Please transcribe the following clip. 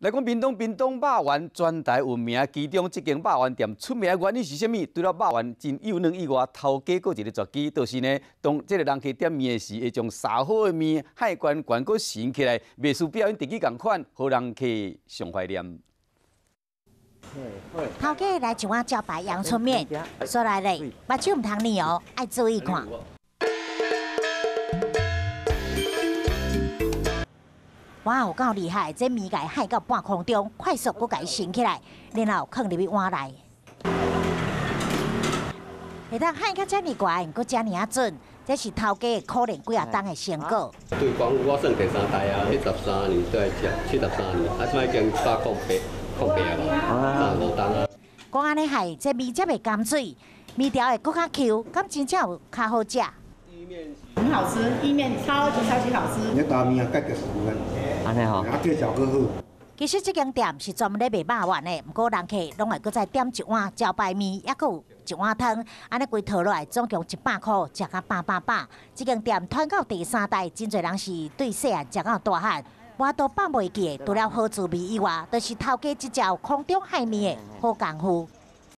来讲屏东肉圆全台闻名，其中这间肉圆店出名的原因是啥物？除了肉圆真幼嫩以外，头家佫一个绝技，就是呢，当这个人去点面的时，会将杀好的面海关佫升起来，美术表演特技同款，互人去上怀念。头家来一碗茭白阳春面，说来嘞，目睭唔通腻哦，爱注意看。 哇，有够厉害！这面甲海到半空中，快速佮伊升起来，然后放入去碗内。会当海到遮尔悬，佮遮尔准，这是头家苦练几啊冬的成果。对光我算第3代啊，73年都来食，73年，啊，即摆已经108啊，35冬啊。讲安尼害，这面才袂干水，面条会佮较 Q， 咁真正有较好食。 很好吃，意面超级好吃。你大面啊，盖个10分，安尼吼，啊，计较搁好。其实这间店是专门咧卖肉圆的，不过人客拢会搁再点一碗茭白面，也搁有一碗汤，安尼规套落来总共100块，食到饱。这间店传到第3代，真侪人是对细汉食到大汉，我都放袂记的。除了好滋味以外，就是头家这招空中海面的好功夫。